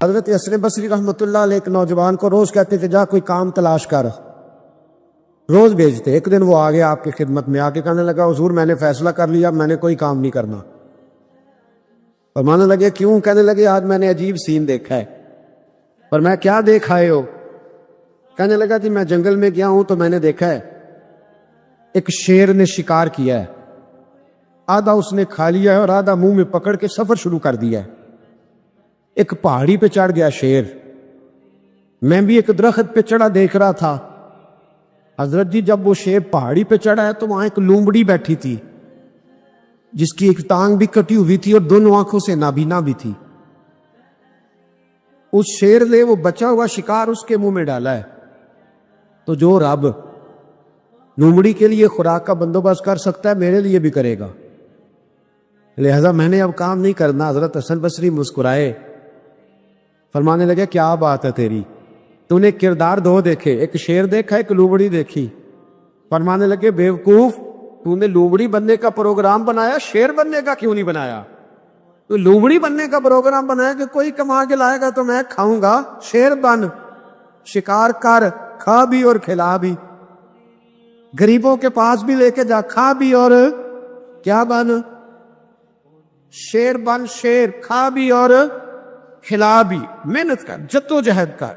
حضرت حسن بصری رحمۃ اللہ علیہ ایک نوجوان کو روز کہتے تھے جا کوئی کام تلاش کر، روز بھیجتے۔ ایک دن وہ آ گیا آپ کی خدمت میں، آ کے کہنے لگا حضور میں نے فیصلہ کر لیا، میں نے کوئی کام نہیں کرنا۔ فرمانے لگے کیوں؟ کہنے لگے آج میں نے عجیب سین دیکھا ہے۔ پر میں کیا دیکھ آئے ہو؟ کہنے لگا جی میں جنگل میں گیا ہوں تو میں نے دیکھا ہے ایک شیر نے شکار کیا ہے، آدھا اس نے کھا لیا ہے اور آدھا منہ میں پکڑ کے سفر شروع کر دیا ہے۔ ایک پہاڑی پہ چڑھ گیا شیر، میں بھی ایک درخت پہ چڑھا دیکھ رہا تھا۔ حضرت جی جب وہ شیر پہاڑی پہ چڑھا ہے تو وہاں ایک لومڑی بیٹھی تھی جس کی ایک ٹانگ بھی کٹی ہوئی تھی اور دونوں آنکھوں سے نابینا بھی تھی۔ اس شیر نے وہ بچا ہوا شکار اس کے منہ میں ڈالا ہے، تو جو رب لومڑی کے لیے خوراک کا بندوبست کر سکتا ہے میرے لیے بھی کرے گا، لہذا میں نے اب کام نہیں کرنا۔ حضرت حسن بصری مسکرائے، فرمانے لگے کیا بات ہے تیری، تو نے کردار دو دیکھے، ایک شیر دیکھا ایک لومڑی دیکھی۔ فرمانے لگے بیوقوف، تو نے لومڑی بننے کا پروگرام بنایا، شیر بننے کا کیوں نہیں بنایا؟ تو لومڑی بننے کا پروگرام بنایا کہ کوئی کما کے لائے گا تو میں کھاؤں گا، شیر بن، شکار کر، کھا بھی اور کھلا بھی، غریبوں کے پاس بھی لے کے جا، کھا بھی اور کیا بن، شیر بن، شیر کھا بھی اور کھلا بھی، محنت کر، جدوجہد کر۔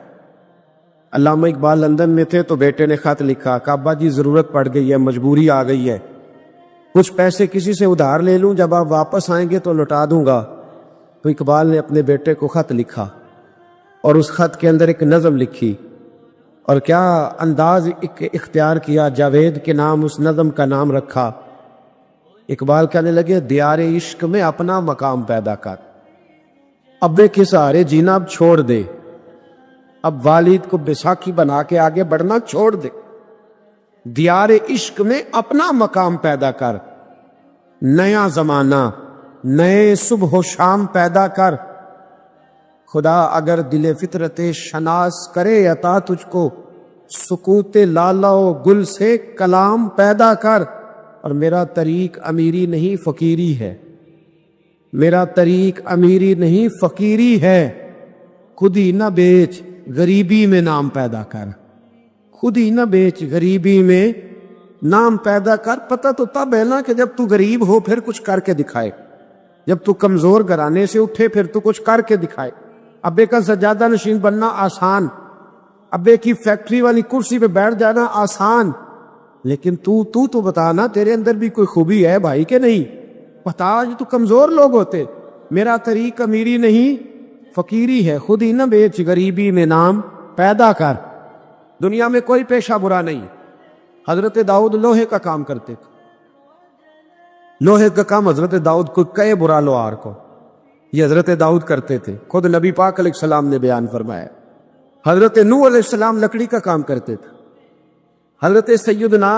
علامہ اقبال لندن میں تھے تو بیٹے نے خط لکھا کہ ابا جی ضرورت پڑ گئی ہے، مجبوری آ گئی ہے، کچھ پیسے کسی سے ادھار لے لوں، جب آپ واپس آئیں گے تو لوٹا دوں گا۔ تو اقبال نے اپنے بیٹے کو خط لکھا اور اس خط کے اندر ایک نظم لکھی، اور کیا انداز اختیار کیا، جاوید کے نام اس نظم کا نام رکھا۔ اقبال کہنے لگے دیار عشق میں اپنا مقام پیدا کر، ابے کے سہارے جینا اب چھوڑ دے، اب والد کو بیساکھی بنا کے آگے بڑھنا چھوڑ دے، دیار عشق میں اپنا مقام پیدا کر، نیا زمانہ نئے صبح و شام پیدا کر، خدا اگر دل فطرت شناس کرے عطا تجھ کو، سکوت لالا و گل سے کلام پیدا کر۔ اور میرا طریق امیری نہیں فقیری ہے، میرا طریق امیری نہیں فقیری ہے، خود ہی نہ بیچ غریبی میں نام پیدا کر، خود ہی نہ بیچ غریبی میں نام پیدا کر۔ پتہ تو تب ہے نا کہ جب تو غریب ہو پھر کچھ کر کے دکھائے، جب تو کمزور گھرانے سے اٹھے پھر تو کچھ کر کے دکھائے۔ ابے کا سجادہ نشین بننا آسان، ابے کی فیکٹری والی کرسی پہ بیٹھ جانا آسان، لیکن تو بتا نا تیرے اندر بھی کوئی خوبی ہے بھائی کہ نہیں؟ بتا، یہ تو کمزور لوگ ہوتے۔ میرا طریق امیری نہیں فقیری ہے، خود ہی نہ بیچ غریبی میں نام پیدا کر۔ دنیا میں کوئی پیشہ برا نہیں۔ حضرت داؤد لوہے کا کام کرتے تھے، لوہے کا کام حضرت داؤد کو کہے برا لوہار کو، یہ حضرت داؤد کرتے تھے، خود نبی پاک علیہ السلام نے بیان فرمایا۔ حضرت نوح علیہ السلام لکڑی کا کام کرتے تھے، حضرت سیدنا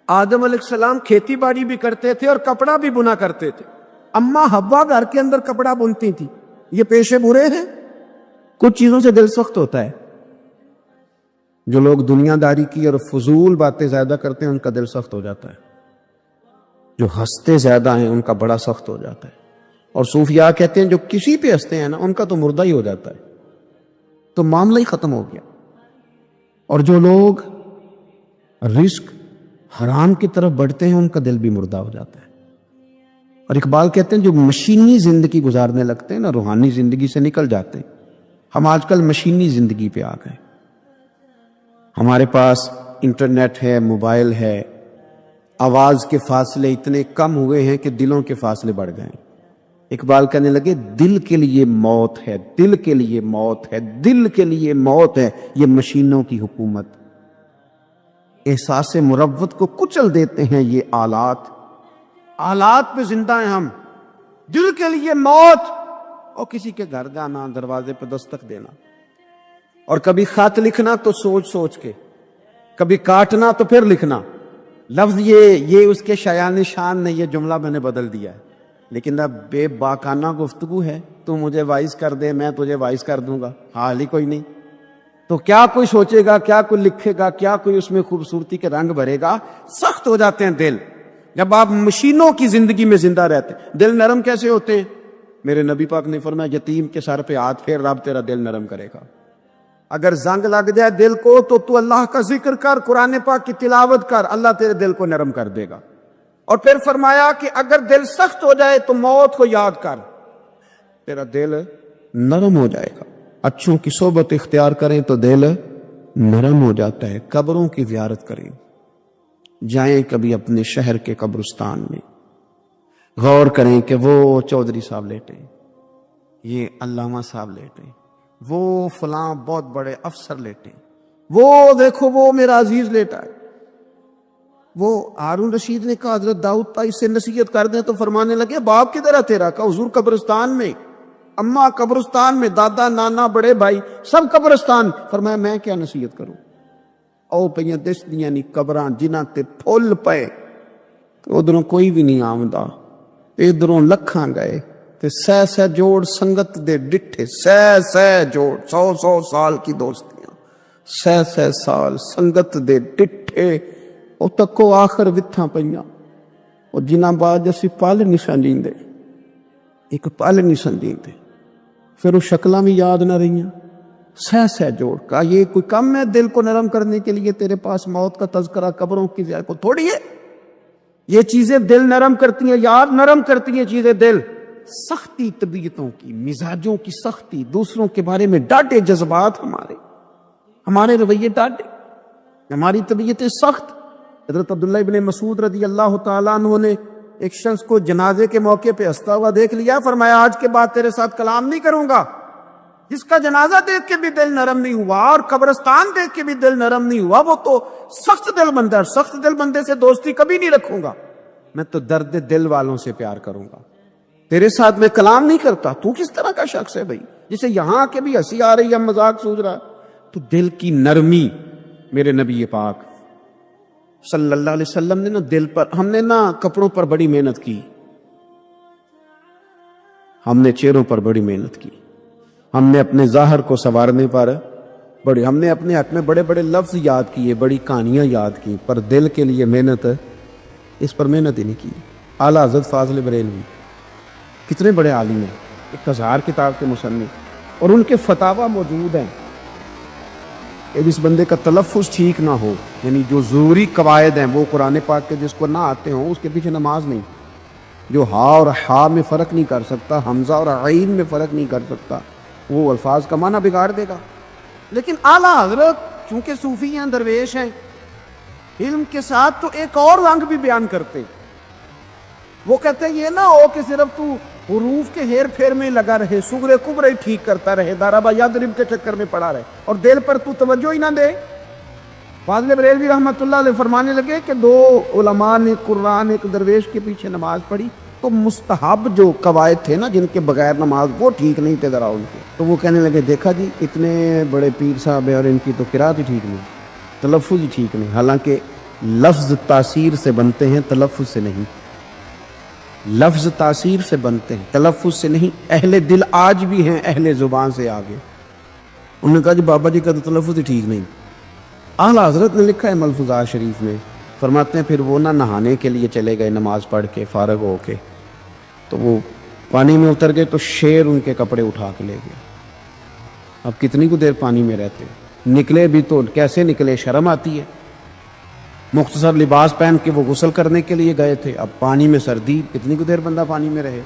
آدم علیہ السلام کھیتی باڑی بھی کرتے تھے اور کپڑا بھی بنا کرتے تھے، اماں حوا گھر کے اندر کپڑا بنتی تھی۔ یہ پیشے برے ہیں؟ کچھ چیزوں سے دل سخت ہوتا ہے، جو لوگ دنیا داری کی اور فضول باتیں زیادہ کرتے ہیں ان کا دل سخت ہو جاتا ہے، جو ہنستے زیادہ ہیں ان کا بڑا سخت ہو جاتا ہے، اور صوفیاء کہتے ہیں جو کسی پہ ہنستے ہیں نا ان کا تو مردہ ہی ہو جاتا ہے، تو معاملہ ہی ختم ہو گیا۔ اور جو لوگ رزق حرام کی طرف بڑھتے ہیں ان کا دل بھی مردہ ہو جاتا ہے۔ اور اقبال کہتے ہیں جو مشینی زندگی گزارنے لگتے ہیں نا روحانی زندگی سے نکل جاتے ہیں۔ ہم آج کل مشینی زندگی پہ آ گئے، ہمارے پاس انٹرنیٹ ہے، موبائل ہے، آواز کے فاصلے اتنے کم ہوئے ہیں کہ دلوں کے فاصلے بڑھ گئے ہیں۔ اقبال کہنے لگے دل کے لیے موت ہے، دل کے لیے موت ہے، دل کے لیے موت ہے، یہ مشینوں کی حکومت۔ احساس مروت کو کچل دیتے ہیں یہ آلات، آلات پہ زندہ ہیں ہم۔ دل کے لیے موت، اور کسی کے گھر جانا، دروازے پہ دستک دینا، اور کبھی خط لکھنا تو سوچ سوچ کے، کبھی کاٹنا تو پھر لکھنا۔ لفظ یہ اس کے شایان شان نے یہ جملہ میں نے بدل دیا ہے، لیکن اب بے باکانہ گفتگو ہے، تو مجھے وائس کر دے میں تجھے وائس کر دوں گا، حال ہی کوئی نہیں۔ تو کیا کوئی سوچے گا، کیا کوئی لکھے گا، کیا کوئی اس میں خوبصورتی کے رنگ بھرے گا؟ سخت ہو جاتے ہیں دل جب آپ مشینوں کی زندگی میں زندہ رہتے ہیں۔ دل نرم کیسے ہوتے ہیں؟ میرے نبی پاک نے فرمایا یتیم کے سر پہ ہاتھ پھیر، رب تیرا دل نرم کرے گا۔ اگر زنگ لگ جائے دل کو تو اللہ کا ذکر کر، قرآن پاک کی تلاوت کر، اللہ تیرے دل کو نرم کر دے گا۔ اور پھر فرمایا کہ اگر دل سخت ہو جائے تو موت کو یاد کر، تیرا دل نرم ہو جائے گا۔ اچھوں کی صحبت اختیار کریں تو دل نرم ہو جاتا ہے۔ قبروں کی زیارت کریں، جائیں کبھی اپنے شہر کے قبرستان میں، غور کریں کہ وہ چودھری صاحب لیٹے، یہ علامہ صاحب لیٹے، وہ فلاں بہت بڑے افسر لیٹے، وہ دیکھو وہ میرا عزیز لیٹا ہے۔ وہ ہارون رشید نے کہا حضرت داؤد تائی سے نصیحت کر دیں، تو فرمانے لگے باپ کدھر ہے تیرا؟ کہا حضور قبرستان میں، اماں قبرستان میں، دادا نانا بڑے بھائی سب قبرستان۔ فرمایا میں کیا نصیحت کروں؟ او پہ دس دیاں نی قبراں جنہاں تے پھول پے، ادھروں کوئی بھی نہیں آمدا، ادھروں لکھاں گئے تے سہ جوڑ سنگت دے ڈٹھے، سہ جوڑ 100 سال کی دوستیاں، سہ سال سنگت دے ڈٹھے، او تکو آخر وتھاں پئیاں، او جنہاں بعد اسی پل نہیں سمجھیندے، ایک پل نہیں سمجھیندے، پھر وہ شکلاں بھی یاد نہ رہیاں، سہ جوڑ کا یہ کوئی کم ہے دل کو نرم کرنے کے لیے؟ تیرے پاس موت کا تذکرہ قبروں کی زیارت کو تھوڑی ہے؟ یہ چیزیں دل نرم کرتی ہیں، یاد نرم کرتی ہیں چیزیں دل۔ سختی طبیعتوں کی، مزاجوں کی سختی، دوسروں کے بارے میں ڈاٹے جذبات، ہمارے رویے ڈاٹے، ہماری طبیعتیں سخت۔ حضرت عبداللہ ابن مسعود رضی اللہ تعالیٰ عنہ نے ایک شخص کو جنازے کے موقع پہ ہنستا ہوا دیکھ لیا، فرمایا آج کے بعد تیرے ساتھ کلام نہیں کروں گا۔ جس کا جنازہ دیکھ کے بھی دل نرم نہیں ہوا اور قبرستان دیکھ کے بھی دل نرم نہیں ہوا، وہ تو سخت دل بندہ ہے۔ سخت دل بندے سے دوستی کبھی نہیں رکھوں گا، میں تو درد دل والوں سے پیار کروں گا، تیرے ساتھ میں کلام نہیں کرتا۔ تو کس طرح کا شخص ہے بھائی جسے یہاں آ کے بھی ہنسی آ رہی ہے، مذاق سوچ رہا ہے؟ تو دل کی نرمی، میرے نبی پاک صلی اللہ علیہ وسلم نے نا دل پر، ہم نے نا کپڑوں پر بڑی محنت کی، ہم نے چہروں پر بڑی محنت کی، ہم نے اپنے ظاہر کو سنوارنے پر ہم نے اپنے حق میں بڑے بڑے لفظ یاد کیے، بڑی کہانیاں یاد کی، پر دل کے لیے محنت، اس پر محنت ہی نہیں کی۔ اعلیٰ حضرت فاضل بریلوی کتنے بڑے عالم ہیں، 1000 کتاب کے مصنف، اور ان کے فتاوی موجود ہیں۔ جس بندے کا تلفظ ٹھیک نہ ہو، یعنی جو ضروری قواعد ہیں وہ قرآن پاک کے جس کو نہ آتے ہوں، اس کے پیچھے نماز نہیں۔ جو ہا اور ہا میں فرق نہیں کر سکتا، حمزہ اور عین میں فرق نہیں کر سکتا، وہ الفاظ کا معنی بگاڑ دے گا۔ لیکن اعلیٰ حضرت چونکہ صوفی ہیں، درویش ہیں، علم کے ساتھ تو ایک اور رنگ بھی بیان کرتے۔ وہ کہتے ہیں یہ نہ ہو کہ صرف تو حروف کے ہیر پھیر میں لگا رہے، صغرے کبرے ٹھیک کرتا رہے، ضرب یضرب کے چکر میں پڑا رہے اور دل پر تو توجہ ہی نہ دے۔ فاضل بریلوی رحمۃ اللہ علیہ فرمانے لگے کہ 2 علماء نے قرآن ایک درویش کے پیچھے نماز پڑھی تو مستحب جو قواعد تھے نا جن کے بغیر نماز، وہ ٹھیک نہیں تھے ذرا ان کے، تو وہ کہنے لگے دیکھا جی اتنے بڑے پیر صاحب ہیں اور ان کی تو قرات ہی ٹھیک نہیں، تلفظ ہی ٹھیک نہیں۔ حالانکہ لفظ تاثیر سے بنتے ہیں، تلفظ سے نہیں۔ لفظ تاثیر سے بنتے ہیں، تلفظ سے نہیں۔ اہل دل آج بھی ہیں اہل زبان سے آگے۔ انہوں نے کہا جی بابا جی کا تو تلفظ ہی ٹھیک نہیں۔ اعلیٰ حضرت نے لکھا ہے ملفوظات شریف میں، فرماتے ہیں پھر وہ نہ نہانے کے لیے چلے گئے نماز پڑھ کے فارغ ہو کے، تو وہ پانی میں اتر گئے تو شیر ان کے کپڑے اٹھا کے لے گیا۔ اب کتنی کو دیر پانی میں رہتے، نکلے بھی تو کیسے نکلے، شرم آتی ہے۔ مختصر لباس پہن کے وہ غسل کرنے کے لیے گئے تھے، اب پانی میں سردی، کتنی کو دیر بندہ پانی میں رہے۔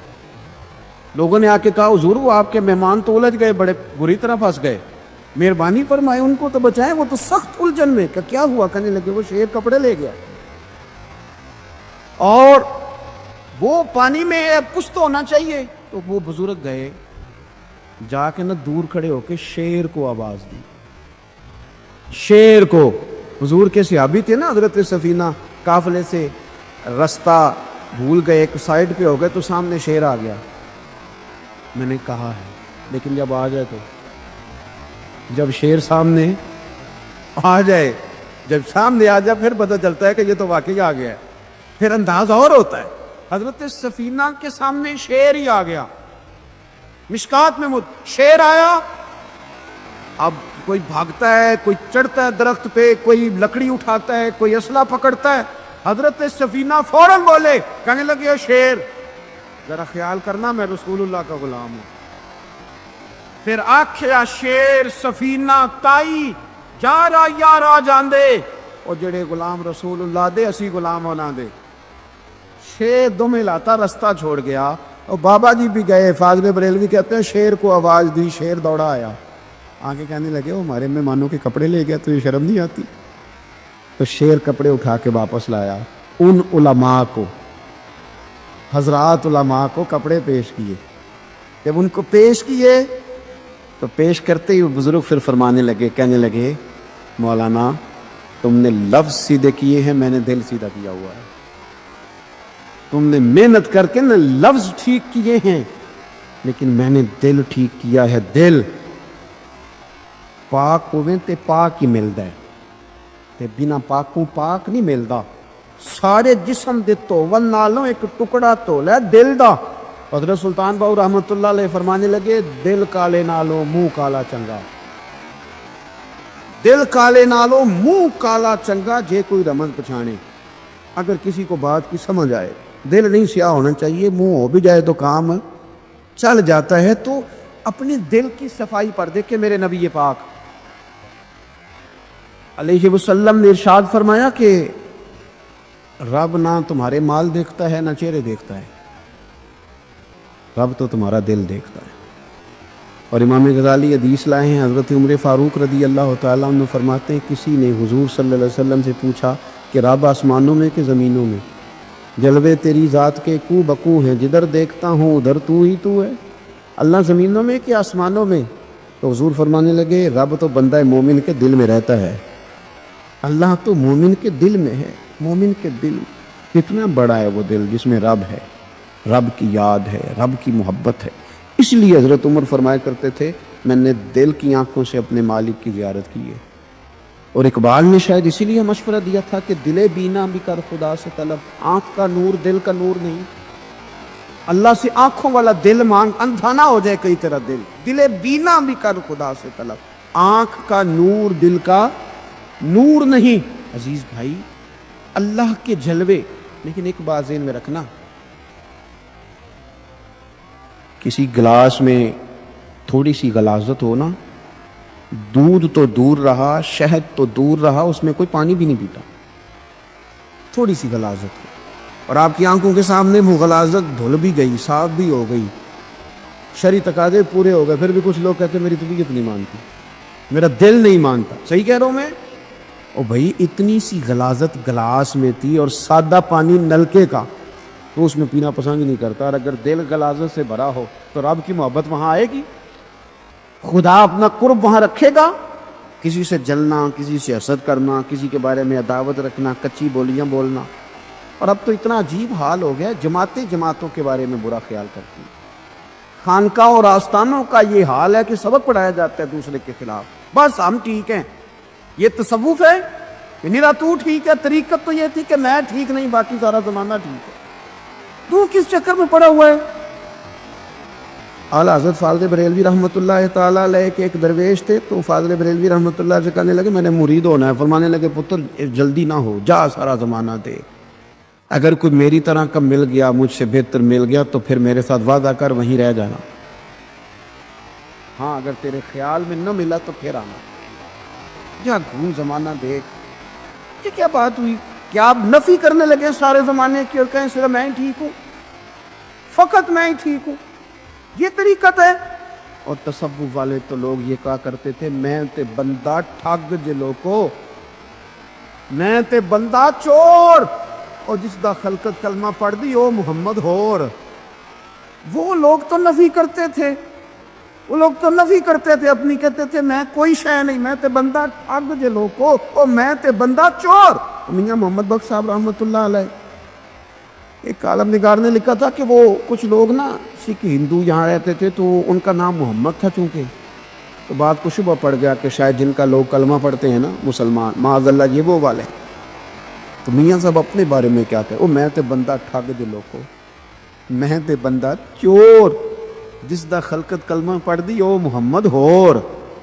لوگوں نے آ کے کہا حضور وہ آپ کے مہمان تو الجھ گئے، بڑے بری طرح پھنس گئے، مہربانی فرمائے ان کو تو بچائیں، وہ تو سخت الجھن میں۔ کہ کیا ہوا؟ کہنے لگے وہ شیر کپڑے لے گیا اور وہ پانی میں، اب کچھ تو ہونا چاہیے۔ تو وہ بزرگ گئے، جا کے نہ دور کھڑے ہو کے شیر کو آواز دی، شیر کو۔ حضور کے صحابی تھے نا حضرت سفینہ، قافلے سے رستہ بھول گئے، ایک سائڈ پہ ہو گئے تو سامنے شیر آ گیا۔ میں نے کہا ہے لیکن جب آ جائے تو، جب شیر سامنے آ جائے، جب سامنے آ جائے پھر پتہ چلتا ہے کہ یہ تو واقعی آ گیا ہے، پھر انداز اور ہوتا ہے۔ حضرت سفینہ کے سامنے شیر ہی آ گیا، مشکات میں شیر آیا۔ اب کوئی بھاگتا ہے، کوئی چڑھتا ہے درخت پہ، کوئی لکڑی اٹھاتا ہے، کوئی اسلحہ پکڑتا ہے۔ حضرت سفینہ فوراً بولے، کہنے لگے شیر، ذرا خیال کرنا میں رسول اللہ کا غلام ہوں. پھر آکھیا شیر سفینہ تائی جارا یارا جاندے او جڑے غلام رسول اللہ دے اسی غلام ہونا دے. شیر دمیں لاتا رستہ چھوڑ گیا. اور بابا جی بھی گئے. فاضل بریلوی کہتے ہیں شیر کو آواز دی, شیر دوڑا آیا. آگے کہنے لگے وہ ہمارے مہمانوں کے کپڑے لے گیا, تو یہ شرم نہیں آتی؟ تو شیر کپڑے اٹھا کے واپس لایا. ان علماء کو, حضرات علماء کو کپڑے پیش کیے. جب ان کو پیش کیے تو پیش کرتے ہی وہ بزرگ پھر فرمانے لگے, کہنے لگے مولانا تم نے لفظ سیدھے کیے ہیں, میں نے دل سیدھا کیا ہوا ہے. تم نے محنت کر کے نا لفظ ٹھیک کیے ہیں, لیکن میں نے دل ٹھیک کیا ہے. دل پاک ہوئے تے پاک ہی ملتا ہے, تے بنا پاکوں پاک نہیں ملتا. سارے جسم دے توول نالوں ایک ٹکڑا تولا ہے دل دا. حضرت سلطان باؤ رحمت اللہ علیہ فرمانے لگے دل کالے نالوں منہ کالا چنگا. دل کالے نالوں منہ کالا چنگا, جے کوئی رمز پچھانے. اگر کسی کو بات کی سمجھ آئے, دل نہیں سیاہ ہونا چاہیے, منہ ہو بھی جائے تو کام چل جاتا ہے. تو اپنے دل کی صفائی پر دیکھے میرے نبی پاک علیہ وسلم نے ارشاد فرمایا کہ رب نہ تمہارے مال دیکھتا ہے نہ چہرے دیکھتا ہے, رب تو تمہارا دل دیکھتا ہے. اور امام غزالی حدیث لائے ہیں, حضرت عمر فاروق رضی اللہ تعالیٰ عنہ فرماتے ہیں کسی نے حضور صلی اللہ علیہ وسلم سے پوچھا کہ رب آسمانوں میں کہ زمینوں میں؟ جلوے تیری ذات کے کو بکو ہیں, جدھر دیکھتا ہوں ادھر تو ہی تو ہے. اللہ زمینوں میں کہ آسمانوں میں؟ تو حضور فرمانے لگے رب تو بندہ مومن کے دل میں رہتا ہے, اللہ تو مومن کے دل میں ہے. مومن کے دل کتنا بڑا ہے وہ دل جس میں رب ہے, رب کی یاد ہے, رب کی محبت ہے. اس لیے حضرت عمر فرمایا کرتے تھے میں نے دل کی آنکھوں سے اپنے مالک کی زیارت کی ہے. اور اقبال نے شاید اسی لیے مشورہ دیا تھا کہ دل بینا بھی کر خدا سے طلب. آنکھ کا نور دل کا نور نہیں, اللہ سے آنکھوں والا دل مانگ, اندھا نہ ہو جائے کئی طرح دل. دل بینا بھی کر خدا سے طلب, آنکھ کا نور دل کا نور نہیں. عزیز بھائی اللہ کے جلوے, لیکن ایک بات ذہن میں رکھنا, کسی گلاس میں تھوڑی سی غلاظت ہو نا, دودھ تو دور رہا, شہد تو دور رہا, اس میں کوئی پانی بھی نہیں پیتا. تھوڑی سی غلاظت ہو اور آپ کی آنکھوں کے سامنے وہ غلاظت دھل بھی گئی, صاف بھی ہو گئی, شرعی تقاضے پورے ہو گئے, پھر بھی کچھ لوگ کہتے ہیں میری طبیعت نہیں مانتی, میرا دل نہیں مانتا. صحیح کہہ رہا ہوں میں؟ او بھائی اتنی سی غلاظت گلاس میں تھی اور سادہ پانی نلکے کا, تو اس میں پینا پسند ہی نہیں کرتا. اور اگر دل غلاظت سے بھرا ہو تو رب کی محبت وہاں آئے گی, خدا اپنا قرب وہاں رکھے گا. کسی سے جلنا, کسی سے حسد کرنا, کسی کے بارے میں عداوت رکھنا, کچی بولیاں بولنا. اور اب تو اتنا عجیب حال ہو گیا, جماعتیں جماعتوں کے بارے میں برا خیال کرتی ہیں. خانقاہ اور آستانوں کا یہ حال ہے کہ سبق پڑھایا جاتا ہے دوسرے کے خلاف, بس ہم ٹھیک ہیں. یہ تصوف ہے کہ نیرا تو ٹھیک ہے. طریقت تو یہ تھی کہ میں ٹھیک نہیں, باقی سارا زمانہ ٹھیک ہے. تو کس چکر میں پڑا ہوا ہے؟ اعلیٰ حضرت فاضل بریلوی رحمۃ اللہ تعالیٰ علیہ کے ایک درویش تھے, تو فاضل بریلوی رحمۃ اللہ سے کہنے لگے میں نے مرید ہونا ہے. فرمانے لگے پتر جلدی نہ ہو, جا سارا زمانہ دے, اگر کوئی میری طرح کا مل گیا, مجھ سے بہتر مل گیا, تو پھر میرے ساتھ وعدہ کر وہیں رہ جانا. ہاں اگر تیرے خیال میں نہ ملا تو پھر آنا, جا گھوم زمانہ دیکھ. یہ کیا بات ہوئی؟ کیا آپ نفی کرنے لگے سارے زمانے کی اور کہیں صرف میں ہی ٹھیک ہوں, فقط میں ہی ٹھیک ہوں؟ یہ طریقت ہے. اور تصوف والے تو لوگ یہ کہا کرتے تھے میں تے بندہ ٹھگ جلو کو, میں تے بندہ چور, اور جس دا خلقت کلمہ پڑھ دی او محمد ہور. وہ لوگ تو نفی کرتے تھے, وہ لوگ تو نفی کرتے تھے اپنی, کہتے تھے میں کوئی شے نہیں, میں تے بندہ ٹھگ جلو کو, او میں تے بندہ چور. میاں محمد بخش صاحب رحمۃ اللہ علیہ ایک عالم نگار نے لکھا تھا کہ وہ کچھ لوگ نا سکھ ہندو یہاں رہتے تھے, تو ان کا نام محمد تھا چونکہ, تو بات کو شبہ پڑ گیا کہ شاید جن کا لوگ کلمہ پڑھتے ہیں نا مسلمان, معاذ اللہ یہ وہ والے. تو میاں صاحب اپنے بارے میں کیا کہے, او میں تے بندہ ٹھگ دلوں کو, میں تے بندہ چور, جس دا خلقت کلمہ پڑھ دی او محمد ہور.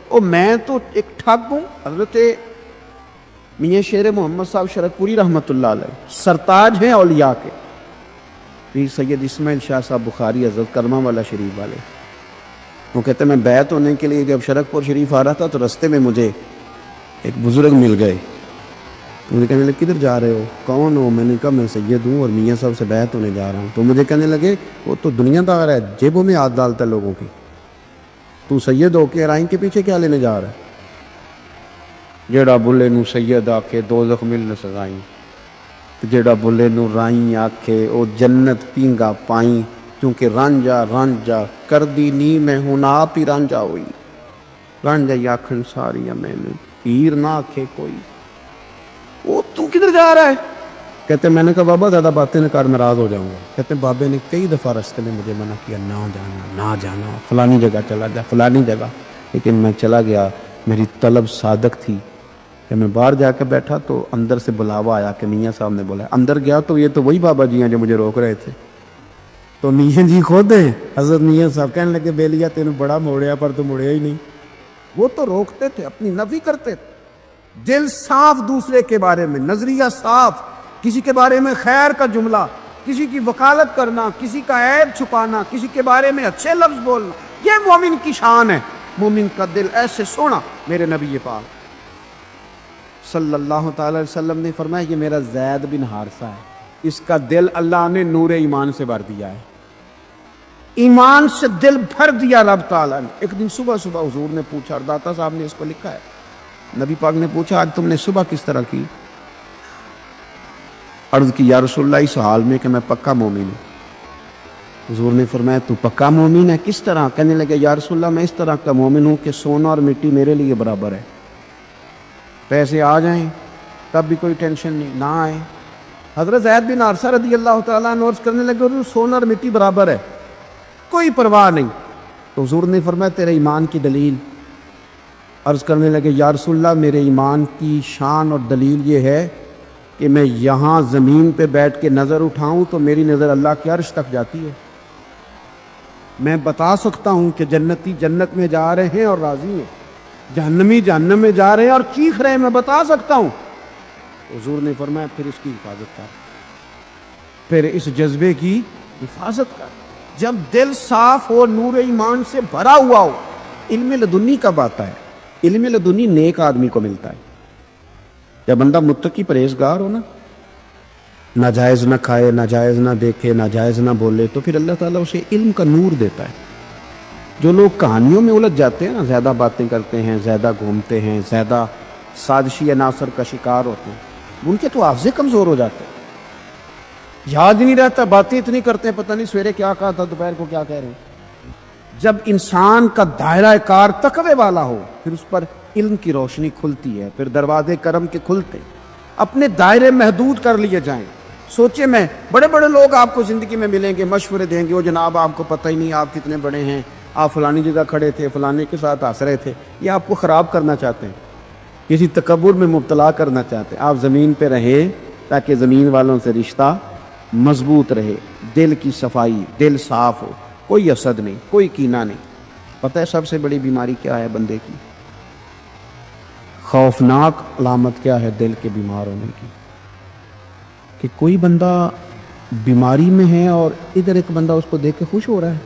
او میں تو ایک ٹھگ ہوں. حضرت میاں شیر محمد صاحب شرک پوری رحمۃ اللہ علیہ سرتاج ہیں اولیاء کے, پیر سید اسماعیل شاہ صاحب بخاری حضرت کرما والا شریف والے، وہ کہتے ہیں میں بیعت ہونے کے لیے جب شرک پور شریف آ رہا تھا تو رستے میں مجھے ایک بزرگ مل گئے. مجھے کہنے لگے کدھر جا رہے ہو؟ کون ہو؟ میں نے کہا میں سید ہوں اور میاں صاحب سے بیعت ہونے جا رہا ہوں. تو مجھے کہنے لگے وہ تو دنیا دار ہے، جیبوں میں ہاتھ ڈالتا ہے لوگوں کی، تو سید ہو کے رائن کے پیچھے کیا لینے جا رہا ہے؟ جیڑا بولے نو سید آکھے دوزخ مل نہ سزائیں، جیڑا بولے نو رائیں آکھے او جنت پینگا پائیں، کیونکہ رانجا رانجا کر دی نی میں ہوں آپ ہی رانجا ہوئی. رانجا آکھن ساری میں نے پیر نہ آکھے کوئی. وہ تو کدھر جا رہا ہے؟ کہتے میں نے کہا بابا زیادہ باتیں نہ کر ناراض ہو جاؤں گا. کہتے بابے نے کئی دفعہ راستے میں مجھے منع کیا نہ جانا نہ جانا، فلانی جگہ چلا جا فلانی جگہ، لیکن میں چلا گیا. میری طلب صادق تھی. جب میں باہر جا کے بیٹھا تو اندر سے بلاوا آیا کہ میاں صاحب نے بولا. اندر گیا تو یہ تو وہی بابا جی ہیں جو مجھے روک رہے تھے. تو میاں جی خود ہیں حضرت میاں صاحب. کہنے لگے بیلیا تینوں بڑا موڑیا پر تو مڑیا ہی نہیں. وہ تو روکتے تھے، اپنی نفی کرتے تھے. دل صاف دوسرے کے بارے میں، نظریہ صاف، کسی کے بارے میں خیر کا جملہ، کسی کی وکالت کرنا، کسی کا عیب چھپانا، کسی کے بارے میں اچھے لفظ بولنا، یہ مومن کی شان ہے. مومن کا دل ایسے سونا. میرے نبی پاک صلی اللہ تعالی علیہ وسلم نے فرمایا یہ میرا زید بن حارثہ ہے، اس کا دل اللہ نے نور ایمان سے بھر دیا ہے. ایمان سے دل بھر دیا رب تعالیٰ نے. ایک دن صبح صبح حضور نے پوچھا، اور داتا صاحب نے اس کو لکھا ہے، نبی پاک نے پوچھا آج تم نے صبح کس طرح کی؟ عرض کی یا رسول اللہ اس حال میں کہ میں پکا مومن ہوں. حضور نے فرمایا تو پکا مومن ہے کس طرح؟ کہنے لگے یا رسول اللہ میں اس طرح کا مومن ہوں کہ سونا اور مٹی میرے لیے برابر ہے. پیسے آ جائیں تب بھی کوئی ٹینشن نہیں، نہ آئے. حضرت زید بن حارثہ رضی اللہ تعالیٰ عنہ عرض کرنے لگے حضور سونا اور مٹی برابر ہے، کوئی پرواہ نہیں. تو حضور نے فرمایا تیرے ایمان کی دلیل؟ عرض کرنے لگے یا رسول اللہ میرے ایمان کی شان اور دلیل یہ ہے کہ میں یہاں زمین پہ بیٹھ کے نظر اٹھاؤں تو میری نظر اللہ کے عرش تک جاتی ہے. میں بتا سکتا ہوں کہ جنتی جنت میں جا رہے ہیں اور راضی ہیں، جہنمی جہنم میں جا رہے ہیں اور چیخ رہے ہیں، میں بتا سکتا ہوں. حضور نے فرمایا پھر اس کی حفاظت کر، پھر اس جذبے کی حفاظت کر. جب دل صاف ہو، نور ایمان سے بھرا ہوا ہو. علم لدنی کب آتا ہے؟ علم لدنی نیک آدمی کو ملتا ہے جب بندہ متقی پرہیزگار ہو نا، ناجائز نہ کھائے، ناجائز نہ دیکھے، ناجائز نہ بولے، تو پھر اللہ تعالیٰ اسے علم کا نور دیتا ہے. جو لوگ کہانیوں میں الجھ جاتے ہیں نا، زیادہ باتیں کرتے ہیں، زیادہ گھومتے ہیں، زیادہ سازشی عناصر کا شکار ہوتے ہیں، ان کے تو حافظے کمزور ہو جاتے ہیں، یاد نہیں رہتا، باتیں اتنی کرتے ہیں پتہ نہیں سویرے کیا کہا تھا دوپہر کو کیا کہہ رہے ہیں. جب انسان کا دائرہ کار تقوی والا ہو پھر اس پر علم کی روشنی کھلتی ہے، پھر دروازے کرم کے کھلتے. اپنے دائرے محدود کر لیے جائیں. سوچے میں بڑے بڑے لوگ آپ کو زندگی میں ملیں گے، مشورے دیں گے، وہ جناب آپ کو پتہ ہی نہیں آپ کتنے بڑے ہیں، آپ فلانی جگہ کھڑے تھے، فلانے کے ساتھ ہنس رہے تھے. یہ آپ کو خراب کرنا چاہتے ہیں، کسی تکبر میں مبتلا کرنا چاہتے ہیں. آپ زمین پہ رہیں تاکہ زمین والوں سے رشتہ مضبوط رہے، دل کی صفائی، دل صاف ہو، کوئی حسد نہیں، کوئی کینہ نہیں. پتہ ہے سب سے بڑی بیماری کیا ہے بندے کی؟ خوفناک علامت کیا ہے دل کے بیمار ہونے کی؟ کہ کوئی بندہ بیماری میں ہے اور ادھر ایک بندہ اس کو دیکھ کے خوش ہو رہا ہے.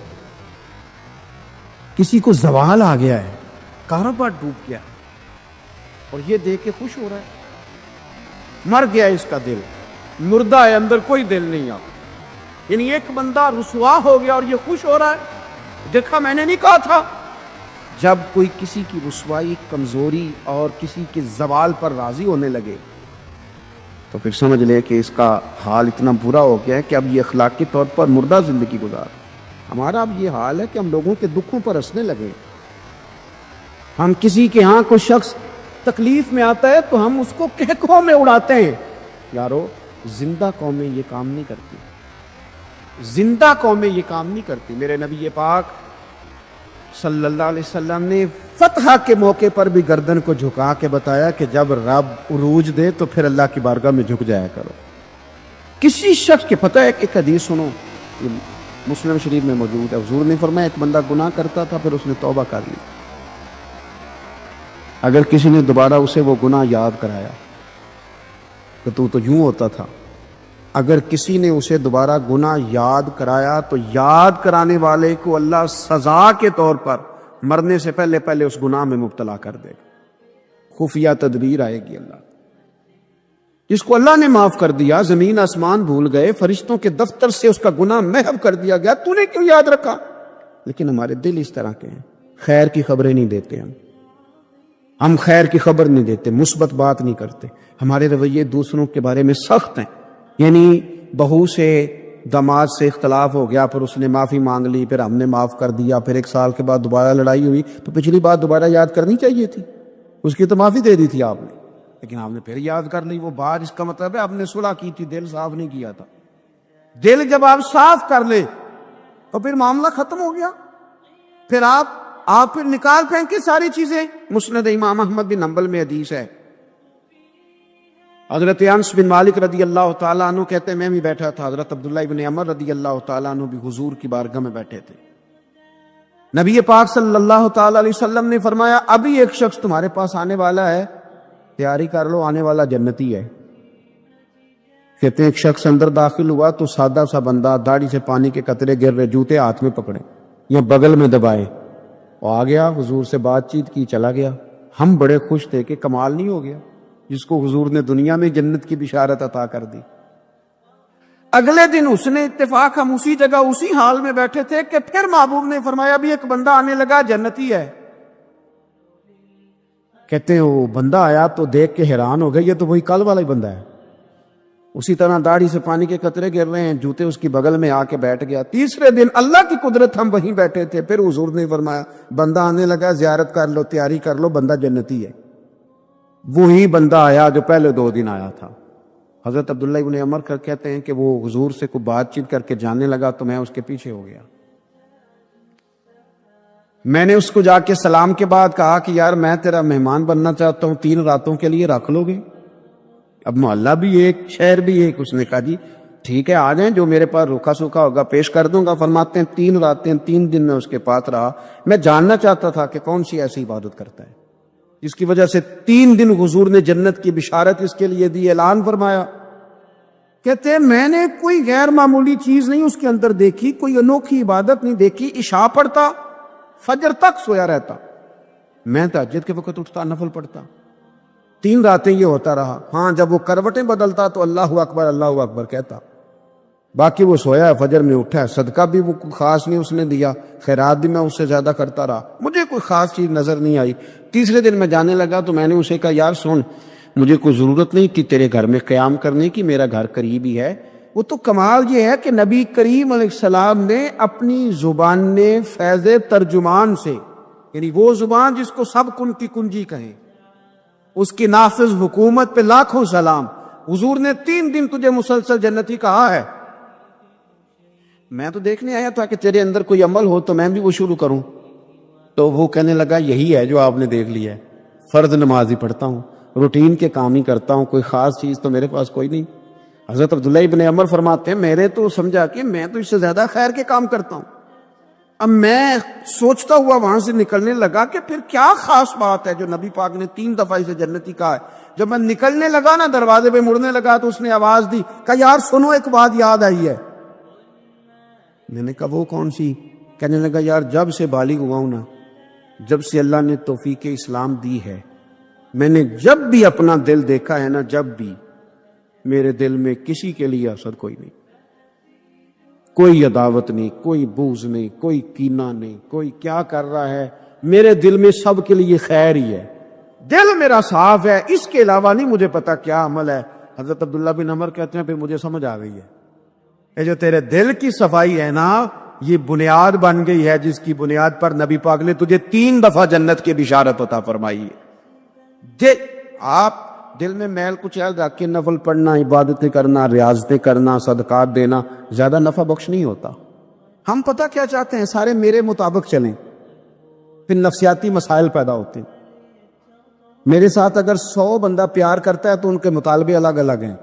کسی کو زوال آ گیا ہے، کاروبار ڈوب گیا اور یہ دیکھ کے خوش ہو رہا ہے. مر گیا اس کا دل، مردہ ہے، اندر کوئی دل نہیں آتا. یعنی ایک بندہ رسوا ہو گیا اور یہ خوش ہو رہا ہے، دیکھا میں نے نہیں کہا تھا. جب کوئی کسی کی رسوائی، کمزوری اور کسی کے زوال پر راضی ہونے لگے تو پھر سمجھ لے کہ اس کا حال اتنا برا ہو گیا ہے کہ اب یہ اخلاقی طور پر مردہ زندگی گزار. ہمارا اب یہ حال ہے کہ ہم لوگوں کے دکھوں پر ہنسنے لگے. ہم کسی کے ہاں کوئی شخص تکلیف میں آتا ہے تو ہم اس کو کہکوں میں اڑاتے ہیں. یارو زندہ قومیں یہ کام نہیں کرتی، زندہ قومیں یہ کام نہیں کرتی. میرے نبی پاک صلی اللہ علیہ وسلم نے فتح کے موقع پر بھی گردن کو جھکا کے بتایا کہ جب رب عروج دے تو پھر اللہ کی بارگاہ میں جھک جایا کرو. کسی شخص کے پتہ ہے ایک حدیث سنو، مسلم شریف میں موجود ہے. حضور نے فرمایا ایک بندہ گناہ کرتا تھا پھر اس نے توبہ کر لی. اگر کسی نے دوبارہ اسے وہ گناہ یاد کرایا کہ تو یوں ہوتا تھا اگر کسی نے اسے دوبارہ گناہ یاد کرایا تو یاد کرانے والے کو اللہ سزا کے طور پر مرنے سے پہلے پہلے اس گناہ میں مبتلا کر دے گا. خفیہ تدبیر آئے گی اللہ. جس کو اللہ نے معاف کر دیا، زمین آسمان بھول گئے، فرشتوں کے دفتر سے اس کا گناہ محو کر دیا گیا، تو نے کیوں یاد رکھا؟ لیکن ہمارے دل اس طرح کے ہیں، خیر کی خبریں نہیں دیتے. ہم خیر کی خبر نہیں دیتے، مثبت بات نہیں کرتے. ہمارے رویے دوسروں کے بارے میں سخت ہیں. یعنی بہو سے داماد سے اختلاف ہو گیا، پھر اس نے معافی مانگ لی، پھر ہم نے معاف کر دیا، پھر 1 سال کے بعد دوبارہ لڑائی ہوئی تو پچھلی بات دوبارہ یاد کرنی چاہیے تھی، اس کی تو معافی دے دی تھی آپ نے، لیکن آپ نے پھر یاد کر لی وہ بات. اس کا مطلب ہے آپ نے صلح کی تھی، دل صاف نہیں کیا تھا. دل جب آپ صاف کر لے تو پھر معاملہ ختم ہو گیا. پھر آپ پھر نکال پھینک کے ساری چیزیں. مسند امام احمد بن حنبل میں حدیث ہے، حضرت انس بن مالک رضی اللہ تعالیٰ عنہ کہتے ہیں میں بھی بیٹھا تھا، حضرت عبداللہ بن عمر رضی اللہ تعالیٰ عنہ بھی حضور کی بارگاہ میں بیٹھے تھے. نبی پاک صلی اللہ تعالیٰ علیہ وسلم نے فرمایا ابھی ایک شخص تمہارے پاس آنے والا ہے، تیاری کر لو، آنے والا جنتی ہے. کہتے ہیں ایک شخص اندر داخل ہوا تو سادہ سا بندہ، داڑھی سے پانی کے قطرے گر رہے، جوتے ہاتھ میں پکڑے یا بغل میں دبائے، وہ آ گیا، حضور سے بات چیت کی، چلا گیا. ہم بڑے خوش تھے کہ کمال نہیں ہو گیا جس کو حضور نے دنیا میں جنت کی بشارت عطا کر دی. اگلے دن اس نے اتفاق، ہم اسی جگہ اسی حال میں بیٹھے تھے کہ پھر محبوب نے فرمایا ابھی ایک بندہ آنے لگا، جنتی ہے. کہتے ہیں وہ بندہ آیا تو دیکھ کے حیران ہو گئے، یہ تو وہی کل والا ہی بندہ ہے. اسی طرح داڑھی سے پانی کے قطرے گر رہے ہیں، جوتے اس کی بغل میں آ کے بیٹھ گیا. تیسرے دن اللہ کی قدرت ہم وہیں بیٹھے تھے، پھر حضور نے فرمایا بندہ آنے لگا، زیارت کر لو، تیاری کر لو، بندہ جنتی ہے. وہی بندہ آیا جو پہلے 2 دن آیا تھا. حضرت عبداللہ ابن عمر کہتے ہیں کہ وہ حضور سے کوئی بات چیت کر کے جانے لگا تو میں اس کے پیچھے ہو گیا. میں نے اس کو جا کے سلام کے بعد کہا کہ یار میں تیرا مہمان بننا چاہتا ہوں، 3 راتوں کے لیے رکھ لو گے؟ اب محلہ بھی ایک، شہر بھی ایک. اس نے کہا جی ٹھیک ہے، آ جائیں، جو میرے پاس روکھا سوکھا ہوگا پیش کر دوں گا. فرماتے ہیں 3 راتیں 3 دن میں اس کے پاس رہا. میں جاننا چاہتا تھا کہ کون سی ایسی عبادت کرتا ہے جس کی وجہ سے 3 دن حضور نے جنت کی بشارت اس کے لیے دی، اعلان فرمایا. کہتے ہیں میں نے کوئی غیر معمولی چیز نہیں اس کے اندر دیکھی، کوئی انوکھی عبادت نہیں دیکھی. عشاء پڑھتا، فجر تک سویا رہتا، میں تہجد کے وقت اٹھتا، نفل پڑھتا. 3 راتیں یہ ہوتا رہا. ہاں جب وہ کروٹیں بدلتا تو اللہ اکبر اللہ اکبر کہتا. باقی وہ سویا ہے، فجر میں اٹھا ہے. صدقہ بھی وہ خاص نہیں اس نے دیا، خیرات بھی میں اس سے زیادہ کرتا رہا، مجھے کوئی خاص چیز نظر نہیں آئی. تیسرے دن میں جانے لگا تو میں نے اسے کہا یار سن، مجھے کوئی ضرورت نہیں کہ تیرے گھر میں قیام کرنے کی، میرا گھر قریب ہی ہے. وہ تو کمال یہ ہے کہ نبی کریم علیہ السلام نے اپنی زبان فیض ترجمان سے، یعنی وہ زبان جس کو سب کن کی کنجی کہیں، اس کی نافذ حکومت پہ لاکھوں سلام. حضور نے 3 دن تجھے مسلسل جنتی کہا ہے. میں تو دیکھنے آیا تھا کہ تیرے اندر کوئی عمل ہو تو میں بھی وہ شروع کروں. تو وہ کہنے لگا یہی ہے جو آپ نے دیکھ لیا ہے، فرض نماز ہی پڑھتا ہوں، روٹین کے کام ہی کرتا ہوں، کوئی خاص چیز تو میرے پاس کوئی نہیں. حضرت عبداللہ ابن عمر فرماتے ہیں میرے تو سمجھا کہ میں تو اس سے زیادہ خیر کے کام کرتا ہوں. اب میں سوچتا ہوا وہاں سے نکلنے لگا کہ پھر کیا خاص بات ہے جو نبی پاک نے 3 دفعہ اسے جنتی کہا ہے. جب میں نکلنے لگا نا، دروازے پہ مڑنے لگا تو اس نے آواز دی، کہا یار سنو ایک بات یاد آئی ہے. میں نے کہا وہ کون سی؟ کہنے لگا یار جب سے بالغ ہوا ہوں نا، جب سے اللہ نے توفیق اسلام دی ہے، میں نے جب بھی اپنا دل دیکھا ہے نا، جب بھی میرے دل میں کسی کے لیے حسد کوئی نہیں، کوئی عداوت نہیں، کوئی بغض نہیں، کوئی کینہ نہیں، کوئی کیا کر رہا ہے، میرے دل میں سب کے لیے خیر ہی ہے. دل میرا صاف ہے، اس کے علاوہ نہیں مجھے پتا کیا عمل ہے. حضرت عبداللہ بن عمر کہتے ہیں پھر مجھے سمجھ آ گئی ہے، یہ جو تیرے دل کی صفائی ہے نا، یہ بنیاد بن گئی ہے جس کی بنیاد پر نبی پاک نے تجھے 3 دفعہ جنت کی بشارت عطا فرمائی ہے. آپ دل میں میل کچیل رکھ کے نفل پڑھنا، عبادتیں کرنا، ریاضتیں کرنا، صدقات دینا زیادہ نفع بخش نہیں ہوتا. ہم پتہ کیا چاہتے ہیں، سارے میرے مطابق چلیں، پھر نفسیاتی مسائل پیدا ہوتے ہیں. میرے ساتھ اگر 100 بندہ پیار کرتا ہے تو ان کے مطالبے الگ الگ ہیں.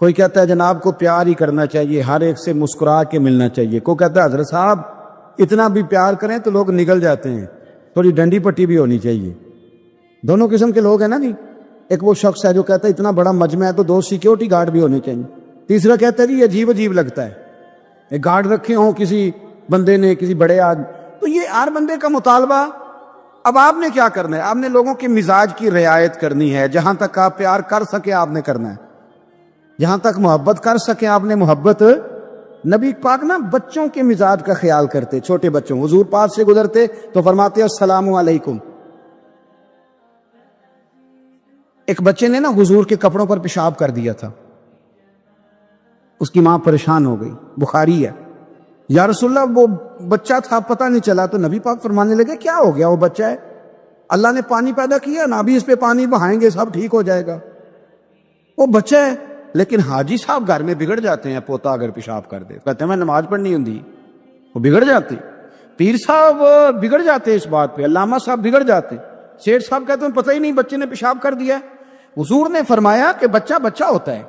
کوئی کہتا ہے جناب کو پیار ہی کرنا چاہیے، ہر ایک سے مسکرا کے ملنا چاہیے. کوئی کہتا ہے حضرت صاحب اتنا بھی پیار کریں تو لوگ نگل جاتے ہیں، تھوڑی ڈنڈی پٹی بھی ہونی چاہیے. دونوں قسم کے لوگ ہیں نا جی. ایک وہ شخص ہے جو کہتا ہے اتنا بڑا مجمع ہے تو 2 سیکیورٹی گارڈ بھی ہونے چاہیے. تیسرا کہتا ہے جی عجیب عجیب لگتا ہے، ایک گارڈ رکھے ہوں کسی بندے نے، کسی بڑے آدمی، تو یہ ہر بندے کا مطالبہ۔ اب آپ نے کیا کرنا ہے؟ آپ نے لوگوں کے مزاج کی رعایت کرنی ہے، جہاں تک آپ پیار کر سکے آپ نے کرنا ہے، جہاں تک محبت کر سکے آپ نے محبت۔ نبی پاک نا بچوں کے مزاج کا خیال کرتے، چھوٹے بچوں، حضور پاک سے گزرتے تو فرماتے السلام علیکم۔ ایک بچے نے نا حضور کے کپڑوں پر پیشاب کر دیا تھا، اس کی ماں پریشان ہو گئی، بخاری ہے، یا رسول اللہ وہ بچہ تھا پتہ نہیں چلا، تو نبی پاک فرمانے لگے کیا ہو گیا، وہ بچہ ہے، اللہ نے پانی پیدا کیا نا، ابھی اس پہ پانی بہائیں گے سب ٹھیک ہو جائے گا، وہ بچہ ہے۔ لیکن حاجی صاحب گھر میں بگڑ جاتے ہیں، پوتا اگر پیشاب کر دے کہتے ہیں میں نماز پڑھنی ہوں، وہ بگڑ جاتے، پیر صاحب بگڑ جاتے اس بات پہ، علامہ صاحب بگڑ جاتے، سیٹھ صاحب کہتے ہیں پتہ ہی نہیں بچے نے پیشاب کر دیا ہے۔ حضور نے فرمایا کہ بچہ بچہ ہوتا ہے،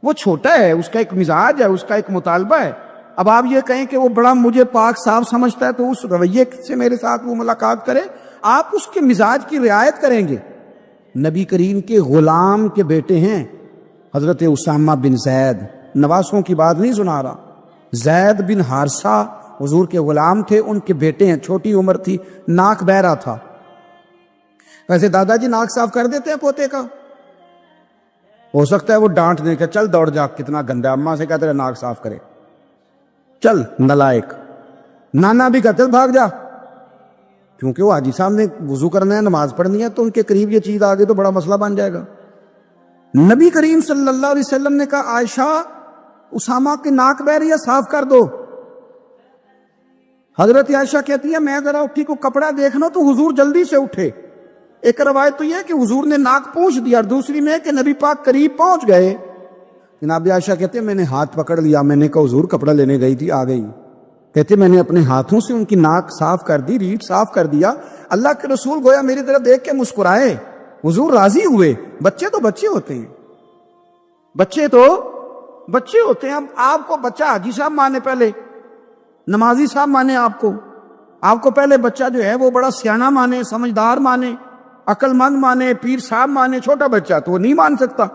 وہ چھوٹا ہے، اس کا ایک مزاج ہے، اس کا ایک مطالبہ ہے۔ اب آپ یہ کہیں کہ وہ بڑا مجھے پاک صاف سمجھتا ہے تو اس رویے سے میرے ساتھ وہ ملاقات کرے، آپ اس کے مزاج کی رعایت کریں گے۔ نبی کریم کے غلام کے بیٹے ہیں حضرت اسامہ بن زید، نواسوں کی بات نہیں سنا رہا، زید بن حارثہ حضور کے غلام تھے، ان کے بیٹے ہیں، چھوٹی عمر تھی، ناک بہ رہا تھا۔ ویسے دادا جی ناک صاف کر دیتے ہیں پوتے کا، ہو سکتا ہے وہ ڈانٹ دے کہ چل دوڑ جا کتنا گندا، اماں سے کہتے ہیں ناک صاف کرے، چل نلائق، نانا بھی کہتے بھاگ جا، کیونکہ وہ حاجی صاحب نے وضو کرنا ہے، نماز پڑھنی ہے، تو ان کے قریب یہ چیز آگے تو بڑا مسئلہ بن جائے گا۔ نبی کریم صلی اللہ علیہ وسلم نے کہا عائشہ اسامہ کی ناک بہ رہی ہے صاف کر دو۔ حضرت عائشہ کہتی ہے میں ذرا اٹھی کو کپڑا دیکھنا تو حضور جلدی سے اٹھے۔ ایک روایت تو یہ ہے کہ حضور نے ناک پونچھ دیا، اور دوسری میں کہ نبی پاک قریب پہنچ گئے۔ جناب عائشہ کہتے ہیں میں نے ہاتھ پکڑ لیا، میں نے کہا حضور کپڑا لینے گئی تھی، آ گئی۔ کہتے میں نے اپنے ہاتھوں سے ان کی ناک صاف کر دی، ریڑھ صاف کر دیا۔ اللہ کے رسول گویا میری طرف دیکھ کے مسکرائے، حضور راضی ہوئے۔ بچے تو بچے ہوتے ہیں، بچے تو بچے ہوتے ہیں۔ اب آپ کو بچہ حاجی صاحب مانے، پہلے نمازی صاحب مانے، آپ کو پہلے بچہ جو ہے وہ بڑا سیانہ مانے، سمجھدار مانے، عقل مند مانے، پیر صاحب مانے، چھوٹا بچہ تو وہ نہیں مان سکتا۔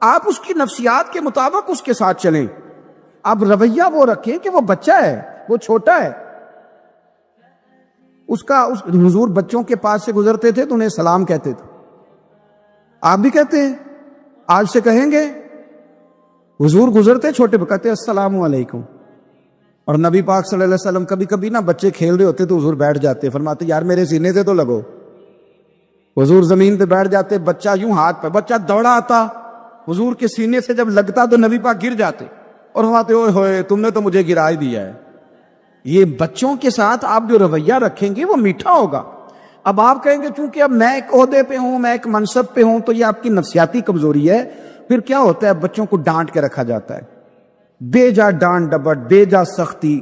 آپ اس کی نفسیات کے مطابق اس کے ساتھ چلیں، آپ رویہ وہ رکھیں کہ وہ بچہ ہے، وہ چھوٹا ہے۔ حضور بچوں کے پاس سے گزرتے تھے تو انہیں سلام کہتے تھے، آپ بھی کہتے ہیں، آج سے کہیں گے۔ حضور گزرتے چھوٹے کہتے السلام علیکم۔ اور نبی پاک صلی اللہ علیہ وسلم کبھی کبھی نا بچے کھیل رہے ہوتے تو حضور بیٹھ جاتے، فرماتے یار میرے سینے سے تو لگو۔ حضور زمین پہ بیٹھ جاتے، بچہ یوں ہاتھ پہ، بچہ دوڑا آتا، حضور کے سینے سے جب لگتا تو نبی پاک گر جاتے اور فرماتے اوئے ہوئے تم نے تو مجھے گرا ہی دیا ہے۔ یہ بچوں کے ساتھ آپ جو رویہ رکھیں گے وہ میٹھا ہوگا۔ اب آپ کہیں گے چونکہ اب میں ایک عہدے پہ ہوں، میں ایک منصب پہ ہوں، تو یہ آپ کی نفسیاتی کمزوری ہے۔ پھر کیا ہوتا ہے، بچوں کو ڈانٹ کے رکھا جاتا ہے، بے جا ڈانٹ ڈپٹ، بے جا سختی،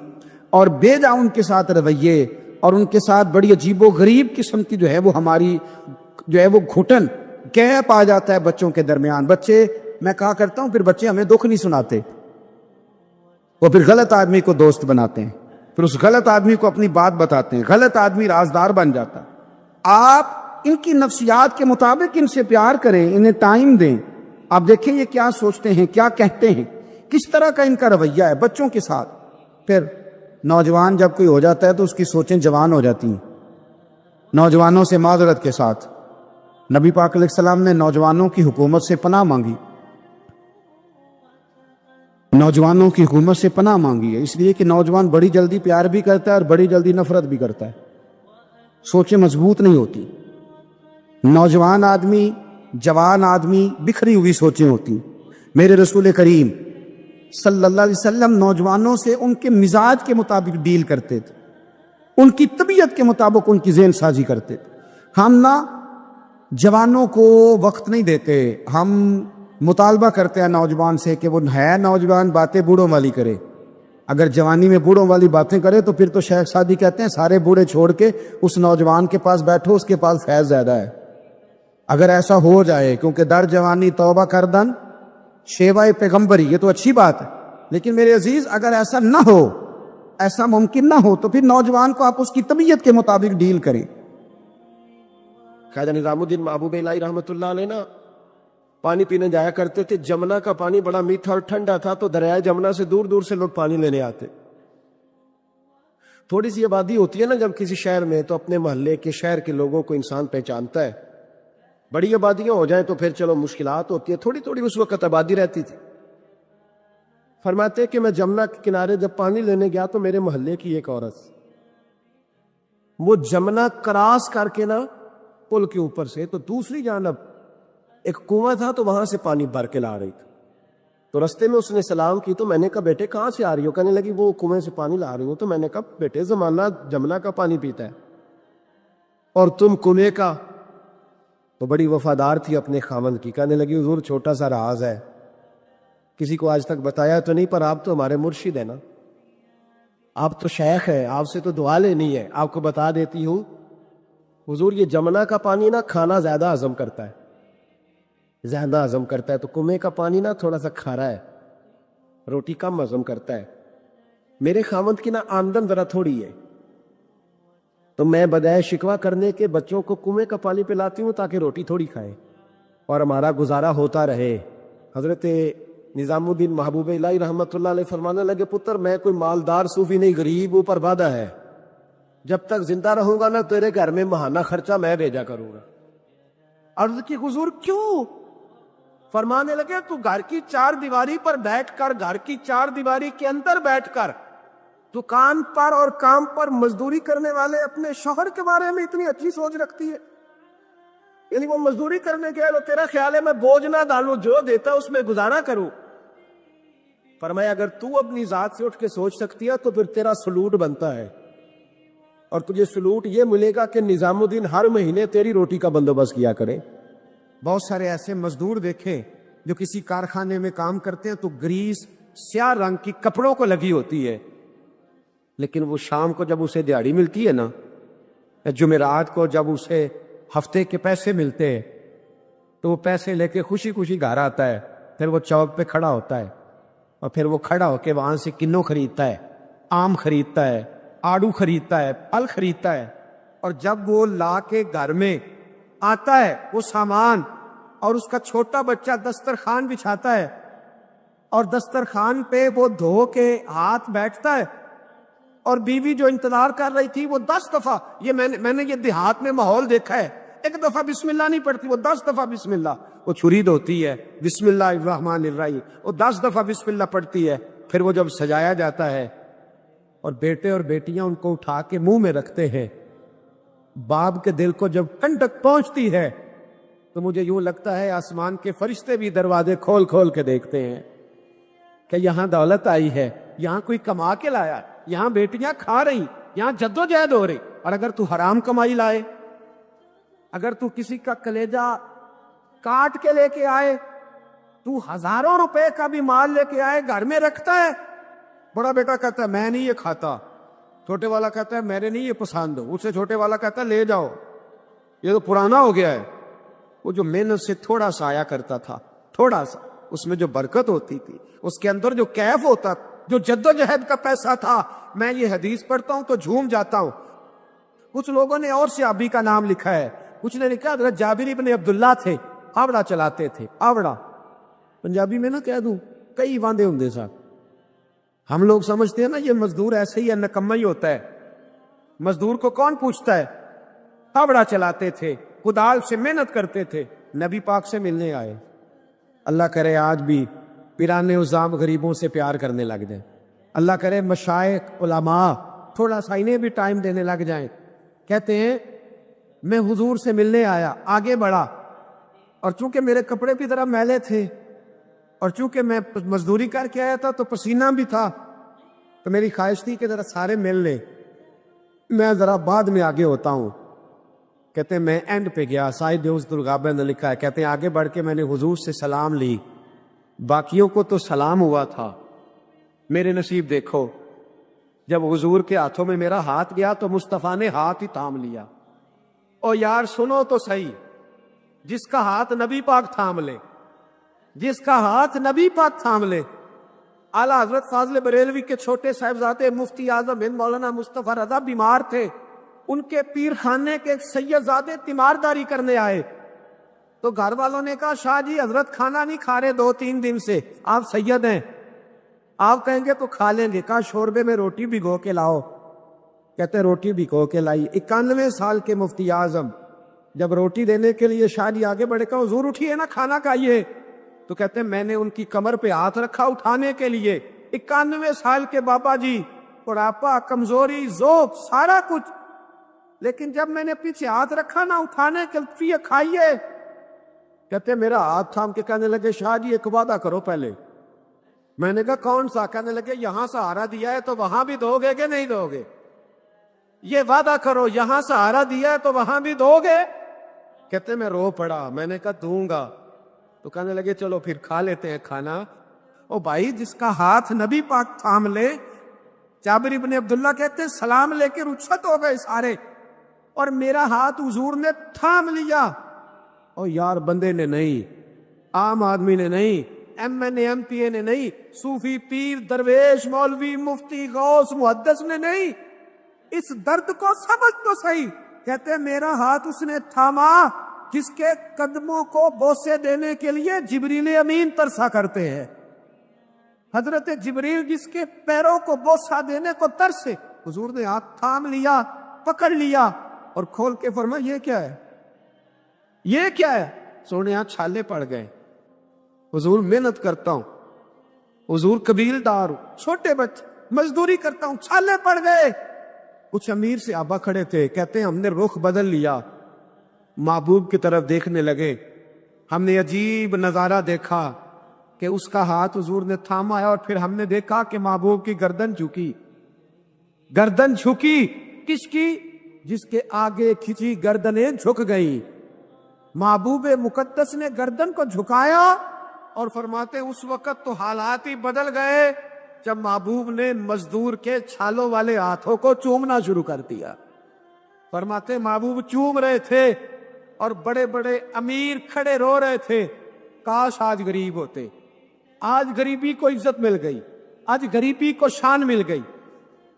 اور بے جا ان کے ساتھ رویے، اور ان کے ساتھ بڑی عجیب و غریب قسم کی جو ہے وہ ہماری جو ہے وہ گھٹن گیپ آ جاتا ہے بچوں کے درمیان۔ بچے، میں کہا کرتا ہوں، پھر بچے ہمیں دکھ نہیں سناتے، وہ پھر غلط آدمی کو دوست بناتے ہیں، پھر اس غلط آدمی کو اپنی بات بتاتے ہیں، غلط آدمی رازدار بن جاتا ہے۔ آپ ان کی نفسیات کے مطابق ان سے پیار کریں، انہیں ٹائم دیں، آپ دیکھیں یہ کیا سوچتے ہیں، کیا کہتے ہیں، کس طرح کا ان کا رویہ ہے بچوں کے ساتھ۔ پھر نوجوان جب کوئی ہو جاتا ہے تو اس کی سوچیں جوان ہو جاتی ہیں۔ نوجوانوں سے معذرت کے ساتھ نبی پاک علیہ السلام نے نوجوانوں کی حکومت سے پناہ مانگی، نوجوانوں کی حکومت سے پناہ مانگی ہے، اس لیے کہ نوجوان بڑی جلدی پیار بھی کرتا ہے اور بڑی جلدی نفرت بھی کرتا ہے، سوچیں مضبوط نہیں ہوتی۔ نوجوان آدمی، جوان آدمی، بکھری ہوئی سوچیں ہوتی۔ میرے رسول کریم صلی اللہ علیہ وسلم نوجوانوں سے ان کے مزاج کے مطابق ڈیل کرتے تھے، ان کی طبیعت کے مطابق ان کی ذہن سازی کرتے تھے۔ ہم نہ جوانوں کو وقت نہیں دیتے، ہم مطالبہ کرتے ہیں نوجوان سے کہ وہ ہے نوجوان، باتیں بوڑھوں والی کرے۔ اگر جوانی میں بوڑھوں والی باتیں کرے تو پھر تو شیخ سعدی کہتے ہیں سارے بوڑھے چھوڑ کے اس نوجوان کے پاس بیٹھو، اس کے پاس فیض زیادہ ہے۔ اگر ایسا ہو جائے، کیونکہ در جوانی توبہ کردن شیوائے پیغمبری، یہ تو اچھی بات ہے، لیکن میرے عزیز اگر ایسا نہ ہو، ایسا ممکن نہ ہو، تو پھر نوجوان کو آپ اس کی طبیعت کے مطابق ڈیل کریں۔ خواجہ نظام الدین محبوب الہی رحمۃ اللہ علیہ نا پانی پینے جایا کرتے تھے. جمنا کا پانی بڑا میٹھا اور ٹھنڈا تھا, تو دریائے جمنا سے دور دور سے لوگ پانی لینے آتے. تھوڑی سی آبادی ہوتی ہے نا جب کسی شہر میں, تو اپنے محلے کے شہر کے لوگوں کو انسان پہچانتا ہے. بڑی آبادیاں ہو جائیں تو پھر چلو مشکلات ہوتی ہے, تھوڑی تھوڑی اس وقت آبادی رہتی تھی. فرماتے کہ میں جمنا کے کنارے جب پانی لینے گیا تو میرے محلے کی ایک عورت, وہ جمنا کراس کر کے نا پل کے اوپر سے, تو دوسری جانب ایک کنواں تھا, تو وہاں سے پانی بھر کے لا رہی تھی. تو رستے میں اس نے سلام کی, تو میں نے کہا بیٹے کہاں سے آ رہی ہو؟ کہنے لگی وہ کنویں سے پانی لا رہی ہوں. تو میں نے کہا بیٹے زمانہ جمنا کا پانی پیتا ہے اور تم کنویں کا. تو بڑی وفادار تھی اپنے خاوند کی. کہنے لگی حضور چھوٹا سا راز ہے, کسی کو آج تک بتایا تو نہیں, پر آپ تو ہمارے مرشد ہیں نا, آپ تو شیخ ہیں, آپ سے تو دعا لینی ہے, آپ کو بتا دیتی ہوں. حضور یہ جمنا کا پانی نا کھانا زیادہ ہضم کرتا ہے, زیادہ ہضم کرتا ہے. تو کنویں کا پانی نا تھوڑا سا کھارا ہے, روٹی کم ہضم کرتا ہے. میرے خاوند کی نا آمدن ذرا تھوڑی ہے, تو میں بجائے شکوہ کرنے کے بچوں کو کنویں کا پانی پلاتی ہوں تاکہ روٹی تھوڑی کھائیں اور ہمارا گزارا ہوتا رہے. حضرت نظام الدین محبوب الہی رحمت اللہ علیہ فرمانے لگے, پتر میں کوئی مالدار صوفی نہیں, غریب اوپر وعدہ ہے, جب تک زندہ رہوں گا نا تیرے گھر میں ماہانہ خرچہ میں بھیجا کروں گا. عرض کی حضور کیوں؟ فرمانے لگے تو گھر کی چار دیواری پر بیٹھ کر, گھر کی چار دیواری کے اندر بیٹھ کر دکان پر اور کام پر مزدوری کرنے والے اپنے شوہر کے بارے میں اتنی اچھی سوچ رکھتی ہے. یعنی وہ مزدوری کرنے گئے تو تیرا خیال ہے میں بوجھ نہ ڈالوں, جو دیتا اس میں گزارا کروں. فرمایا اگر تو اپنی ذات سے اٹھ کے سوچ سکتی ہے تو پھر تیرا سلوٹ بنتا ہے, اور تجھے سلوٹ یہ ملے گا کہ نظام الدین ہر مہینے تیری روٹی کا بندوبست کیا کرے. بہت سارے ایسے مزدور دیکھے جو کسی کارخانے میں کام کرتے ہیں تو گریس سیاہ رنگ کی کپڑوں کو لگی ہوتی ہے, لیکن وہ شام کو جب اسے دیہاڑی ملتی ہے نا, جمعرات کو جب اسے ہفتے کے پیسے ملتے ہیں, تو وہ پیسے لے کے خوشی خوشی گھر آتا ہے. پھر وہ چوک پہ کھڑا ہوتا ہے, اور پھر وہ کھڑا ہو کے وہاں سے کنو خریدتا ہے, آم خریدتا ہے, آڑو خریدتا ہے, پھل خریدتا ہے. اور جب وہ لا کے گھر میں آتا ہے وہ سامان, اور اس کا چھوٹا بچہ دسترخوان بچھاتا ہے, اور دسترخوان پہ وہ دھو کے ہاتھ بیٹھتا ہے, اور بیوی جو انتظار کر رہی تھی وہ 10 دفعہ, یہ میں نے یہ دیہات میں ماحول دیکھا ہے, ایک دفعہ بسم اللہ نہیں پڑھتی, وہ 10 دفعہ بسم اللہ. وہ چھری دھوتی ہے بسم اللہ الرحمن الرحیم, وہ 10 دفعہ بسم اللہ پڑھتی ہے. پھر وہ جب سجایا جاتا ہے اور بیٹے اور بیٹیاں ان کو اٹھا کے منہ میں رکھتے ہیں, باپ کے دل کو جب ٹھنڈک پہنچتی ہے تو مجھے یوں لگتا ہے آسمان کے فرشتے بھی دروازے کھول کھول کے دیکھتے ہیں کہ یہاں دولت آئی ہے, یہاں کوئی کما کے لایا, یہاں بیٹیاں کھا رہی, یہاں جدوجہد ہو رہی. اور اگر تو حرام کمائی لائے, اگر تو کسی کا کلیجہ کاٹ کے لے کے آئے, تو ہزاروں روپے کا بھی مال لے کے آئے, گھر میں رکھتا ہے, بڑا بیٹا کہتا ہے میں نہیں یہ کھاتا, چھوٹے والا کہتا ہے میرے نہیں یہ پسند, اس سے چھوٹے والا کہتا ہے لے جاؤ یہ تو پرانا ہو گیا ہے. وہ جو محنت سے تھوڑا سا آیا کرتا تھا, تھوڑا سا, اس میں جو برکت ہوتی تھی, اس کے اندر جو کیف ہوتا, جو جدوجہد کا پیسہ تھا. میں یہ حدیث پڑھتا ہوں تو جھوم جاتا ہوں. کچھ لوگوں نے اور صحابی کا نام لکھا ہے, کچھ نے لکھا حضرت جابر ابن عبداللہ تھے, آوڑا چلاتے تھے. آوڑا پنجابی میں نہ کہہ دوں, کئی واندے ہوں صاحب. ہم لوگ سمجھتے ہیں نا یہ مزدور ایسے ہی نکما ہی ہوتا ہے, مزدور کو کون پوچھتا ہے. آوڑا چلاتے تھے, کدال سے محنت کرتے تھے, نبی پاک سے ملنے آئے. اللہ کرے آج بھی پیرانے عظام غریبوں سے پیار کرنے لگ جائیں. اللہ کرے مشائخ علماء تھوڑا سا انہیں بھی ٹائم دینے لگ جائیں. کہتے ہیں میں حضور سے ملنے آیا, آگے بڑھا, اور چونکہ میرے کپڑے بھی ذرا میلے تھے, اور چونکہ میں مزدوری کر کے آیا تھا تو پسینہ بھی تھا, تو میری خواہش تھی کہ ذرا سارے مل لیں, میں ذرا بعد میں آگے ہوتا ہوں. کہتے ہیں میں اینڈ پہ گیا, سائد دیوز درگابہ نے لکھا ہے, کہتے ہیں آگے بڑھ کے میں نے حضور سے سلام لی, باقیوں کو تو سلام ہوا تھا, میرے نصیب دیکھو جب حضور کے ہاتھوں میں میرا ہاتھ گیا تو مصطفیٰ نے ہاتھ ہی تھام لیا. اور یار سنو تو صحیح, جس کا ہاتھ نبی پاک تھام لے, جس کا ہاتھ نبی پاک تھام لے. اعلیٰ حضرت فاضل بریلوی کے چھوٹے صاحبزادے مفتی اعظم ہند مولانا مصطفیٰ رضا بیمار تھے, ان کے پیر خانے کے سید زادے تیمارداری کرنے آئے, تو گھر والوں نے کہا شاہ جی حضرت کھانا نہیں کھا رہے 2-3 دن سے، آپ سید ہیں، آپ کہیں گے تو کھا لیں گے۔ کہا شوربے میں روٹی بھگو کے لاؤ۔ کہتے روٹی بھگو کے لائی۔ 91 سال کے مفتی اعظم جب روٹی دینے کے لیے شاہ جی آگے بڑھے، کہا حضور اٹھیے نا کھانا کھائیے، تو کہتے ہیں میں نے ان کی کمر پہ ہاتھ رکھا اٹھانے کے لیے۔ 91 سال کے بابا جی، بڑھاپا، کمزوری، ذوق، سارا کچھ، لیکن جب میں نے پیچھے ہاتھ رکھا نا اٹھانے کے لیے، کھائیے، کہتے ہیں میرا ہاتھ تھام کے کہنے لگے شاہ جی ایک وعدہ کرو پہلے۔ میں نے کہا کون سا؟ کہنے لگے یہاں سہارا دیا ہے تو وہاں بھی دو گے کہ نہیں دو گے؟ یہ وعدہ کرو، یہاں سہارا دیا ہے تو وہاں بھی دو گے؟ کہتے میں رو پڑا، میں نے کہا دوں گا۔ تو کہنے لگے چلو پھر کھا لیتے ہیں کھانا۔ او بھائی جس کا ہاتھ نبی پاک تھام لے، جابر ابن عبداللہ کہتے ہیں سلام لے کے رخصت ہو گئے سارے، اور میرا ہاتھ حضور نے تھام لیا۔ اور یار بندے نے نہیں، عام آدمی نے نہیں، M N A M P A نے نہیں، صوفی پیر درویش مولوی مفتی غوث محدث نے نہیں، اس درد کو سمجھ تو صحیح۔ کہتے ہیں میرا ہاتھ اس نے تھاما جس کے قدموں کو بوسے دینے کے لیے جبریل امین ترسا کرتے ہیں۔ حضرت جبریل جس کے پیروں کو بوسا دینے کو ترسے، حضور نے ہاتھ تھام لیا، پکڑ لیا اور کھول کے فرمایا یہ کیا ہے؟ یہ کیا ہے؟ سونے یہاں چھالے پڑ گئے۔ حضور محنت کرتا ہوں، حضور قبیلدار ہوں، چھوٹے بچے مزدوری کرتا ہوں، چھالے پڑ گئے۔ کچھ امیر صحابہ کھڑے تھے، کہتے ہیں ہم نے رخ بدل لیا، محبوب کی طرف دیکھنے لگے، ہم نے عجیب نظارہ دیکھا کہ اس کا ہاتھ حضور نے تھاما ہے، اور پھر ہم نے دیکھا کہ محبوب کی گردن جھکی۔ گردن جھکی کس کی؟ جس کے آگے کھچی گردنیں جھک گئی۔ محبوب مقدس نے گردن کو جھکایا، اور فرماتے اس وقت تو حالات ہی بدل گئے جب محبوب نے مزدور کے چھالوں والے ہاتھوں کو چومنا شروع کر دیا۔ فرماتے محبوب چوم رہے تھے اور بڑے بڑے امیر کھڑے رو رہے تھے، کاش آج غریب ہوتے، آج غریبی کو عزت مل گئی، آج غریبی کو شان مل گئی،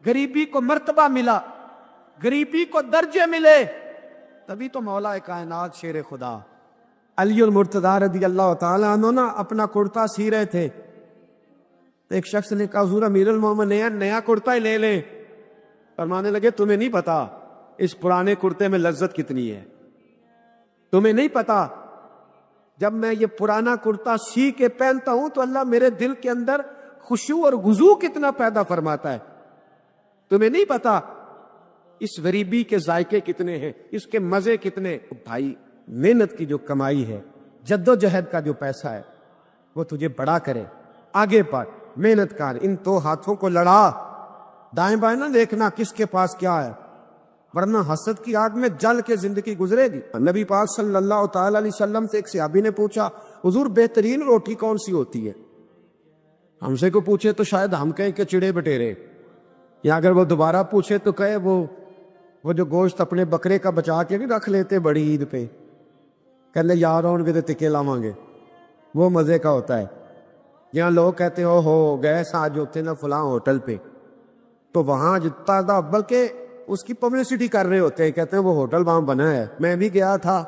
غریبی کو مرتبہ ملا، غریبی کو درجے ملے۔ تبھی تو مولا کائنات شیر خدا علی المرتضیٰ رضی اللہ تعالیٰ عنہ نا اپنا کرتا سی رہے تھے، تو ایک شخص نے کہا حضور امیر المومنین نیا کرتا ہی لے لیں۔ فرمانے لگے تمہیں نہیں پتا اس پرانے کرتے میں لذت کتنی ہے، تمہیں نہیں پتا جب میں یہ پرانا کرتا سی کے پہنتا ہوں تو اللہ میرے دل کے اندر خشوع اور خضوع کتنا پیدا فرماتا ہے، تمہیں نہیں پتا اس غریبی کے ذائقے کتنے ہیں، اس کے مزے کتنے۔ بھائی محنت کی جو کمائی ہے، جد و جہد کا جو پیسہ ہے، وہ تجھے بڑا کرے، آگے بڑھ، محنت کر، ان تو ہاتھوں کو لڑا، دائیں بائیں نہ دیکھنا کس کے پاس کیا ہے، ورنہ حسد کی آگ میں جل کے زندگی گزرے گی۔ نبی پاک صلی اللہ تعالی علیہ وسلم سے ایک صحابی نے پوچھا حضور بہترین روٹی کون سی ہوتی ہے؟ ہم سے کو پوچھے تو شاید ہم کہیں کہ چڑے بٹیرے، یا اگر وہ دوبارہ پوچھے تو کہے وہ جو گوشت اپنے بکرے کا بچا کے نہیں رکھ لیتے بڑی عید پہ، کہنے یار ہون گے تو ٹکے لاواں گے، وہ مزے کا ہوتا ہے۔ یہاں لوگ کہتے ہو گئے آج ہوتے نا فلاں ہوٹل پہ، تو وہاں جتنا تھا بلکہ اس کی پبلسٹی کر رہے ہوتے ہیں، کہتے ہیں وہ ہوٹل وہاں بنا ہے، میں بھی گیا تھا،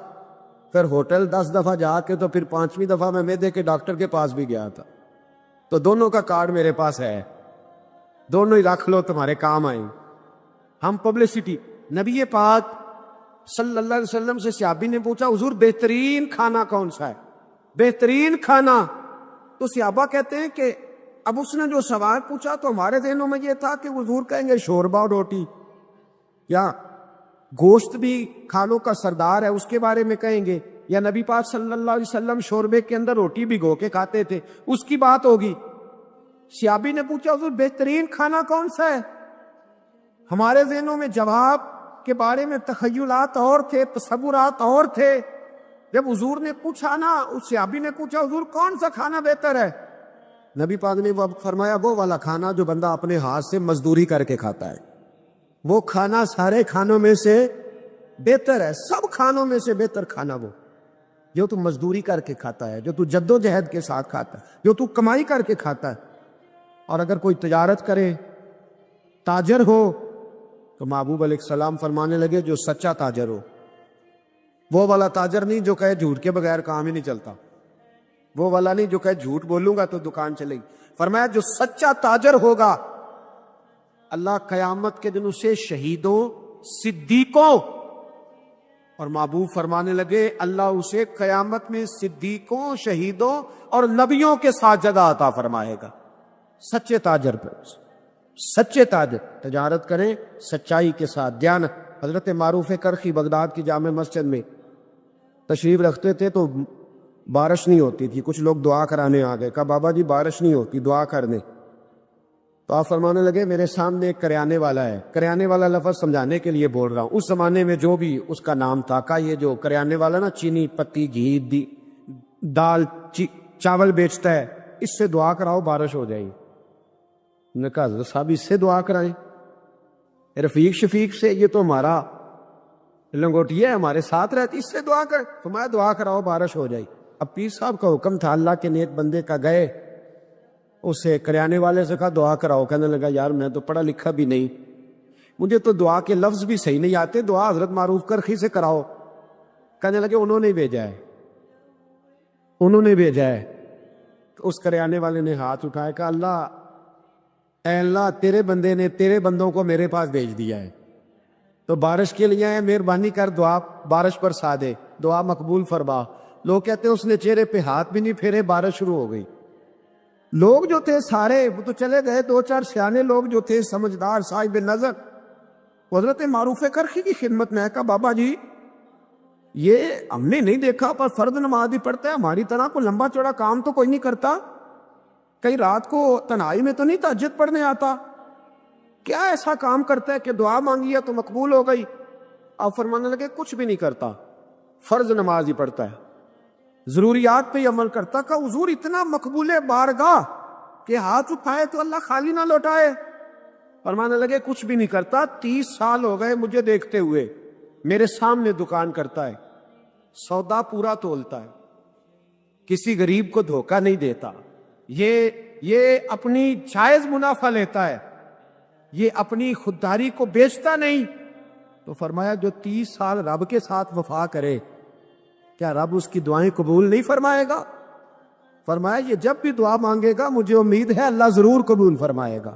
پھر ہوٹل 10 دفعہ جا کے تو پھر 5ویں دفعہ میں معدے کے ڈاکٹر کے پاس بھی گیا تھا، تو دونوں کا کارڈ میرے پاس ہے، دونوں ہی رکھ لو تمہارے کام آئیں۔ ہم پبلسٹی، نبی پاک صلی اللہ علیہ وسلم سے صحابی نے پوچھا حضور بہترین کھانا کون سا ہے؟ بہترین کھانا، تو صحابہ کہتے ہیں کہ اب اس نے جو سوال پوچھا تو ہمارے ذہنوں میں یہ تھا کہ حضور کہیں گے شوربہ اور روٹی، یا گوشت بھی کھانوں کا سردار ہے اس کے بارے میں کہیں گے، یا نبی پاک صلی اللہ علیہ وسلم شوربے کے اندر روٹی بھگو کے کھاتے تھے اس کی بات ہوگی۔ صحابی نے پوچھا حضور بہترین کھانا کون سا ہے؟ ہمارے ذہنوں میں جواب کے بارے میں تخیلات اور تھے، تصورات اور تھے۔ جب حضور نے پوچھا نا، اس صحابی نے پوچھا حضور کون سا کھانا بہتر ہے؟ نبی پاک نے فرمایا وہ والا کھانا جو بندہ اپنے ہاتھ سے مزدوری کر کے کھاتا ہے، وہ کھانا سارے کھانوں میں سے بہتر ہے، سب کھانوں میں سے بہتر کھانا وہ جو تو مزدوری کر کے کھاتا ہے، جو تو جد و جہد کے ساتھ کھاتا ہے، جو تو کمائی کر کے کھاتا ہے۔ اور اگر کوئی تجارت کرے، تاجر ہو، تو محبوب علیہ السلام فرمانے لگے جو سچا تاجر ہو، وہ والا تاجر نہیں جو کہے جھوٹ کے بغیر کام ہی نہیں چلتا، وہ والا نہیں جو کہے جھوٹ بولوں گا تو دکان چلے گی۔ فرمایا جو سچا تاجر ہوگا اللہ قیامت کے دن اسے شہیدوں، صدیقوں، اور محبوب فرمانے لگے اللہ اسے قیامت میں صدیقوں، شہیدوں اور نبیوں کے ساتھ جگہ عطا فرمائے گا۔ سچے تاجر پر، سچے تاجر تجارت کریں سچائی کے ساتھ، دیانت۔ حضرت معروف کرخی بغداد کی جامع مسجد میں تشریف رکھتے تھے تو بارش نہیں ہوتی تھی، کچھ لوگ دعا کرانے آ گئے، کہا بابا جی بارش نہیں ہوتی، دعا کر دیں۔ تو آپ فرمانے لگے میرے سامنے ایک کریانے والا ہے، کریانے والا لفظ سمجھانے کے لیے بول رہا ہوں، اس زمانے میں جو بھی اس کا نام تھا، کہا یہ جو کریانے والا نا چینی، پتی، گھی، دال، چاول بیچتا ہے، اس سے دعا کراؤ بارش ہو جائے گی۔ انہوں نے کہا حضرت صاحب اس سے دعا کرائیں؟ رفیق شفیق سے، یہ تو ہمارا لنگوٹیا ہے، ہمارے ساتھ رہتی، اس سے دعا کر۔ فرمایا دعا کراؤ بارش ہو جائے۔ اب پیر صاحب کا حکم تھا، اللہ کے نیک بندے کا، گئے اسے کریانے والے سے کہا دعا کراؤ۔ کہنے لگا یار میں تو پڑھا لکھا بھی نہیں، مجھے تو دعا کے لفظ بھی صحیح نہیں آتے، دعا حضرت معروف کرخی سے کراؤ۔ کہنے لگے انہوں نے بھیجا ہے، انہوں نے بھیجا ہے۔ اس کریانے والے نے ہاتھ اٹھایا، کہا اللہ، اے اللہ تیرے بندے نے تیرے بندوں کو میرے پاس بھیج دیا ہے، تو بارش کے لیے ہے، مہربانی کر دعا بارش برسا دے، دعا مقبول فرما۔ لوگ کہتے ہیں اس نے چہرے پہ ہاتھ بھی نہیں پھیرے، بارش شروع ہو گئی۔ لوگ جو تھے سارے وہ تو چلے گئے، دو چار سیانے لوگ جو تھے سمجھدار صاحب نظر، حضرت معروف کرخی کی خدمت میں کہا بابا جی یہ ہم نے نہیں دیکھا پر فرض نماز ہی پڑھتا ہے، ہماری طرح کو لمبا چوڑا کام تو کوئی نہیں کرتا، کئی رات کو تنہائی میں تو نہیں تہجد پڑھنے آتا، کیا ایسا کام کرتا ہے کہ دعا مانگی ہے تو مقبول ہو گئی؟ آپ فرمانے لگے کچھ بھی نہیں کرتا، فرض نماز ہی پڑھتا ہے، ضروریات پہ ہی عمل کرتا۔ کہ حضور اتنا مقبول بارگاہ کہ ہاتھ اٹھائے تو اللہ خالی نہ لوٹائے؟ فرمانے لگے کچھ بھی نہیں کرتا، 30 سال ہو گئے مجھے دیکھتے ہوئے، میرے سامنے دکان کرتا ہے، سودا پورا تولتا ہے، کسی غریب کو دھوکہ نہیں دیتا، یہ اپنی جائز منافع لیتا ہے، یہ اپنی خودداری کو بیچتا نہیں۔ تو فرمایا جو 30 سال رب کے ساتھ وفا کرے کیا رب اس کی دعائیں قبول نہیں فرمائے گا؟ فرمایا یہ جب بھی دعا مانگے گا مجھے امید ہے اللہ ضرور قبول فرمائے گا۔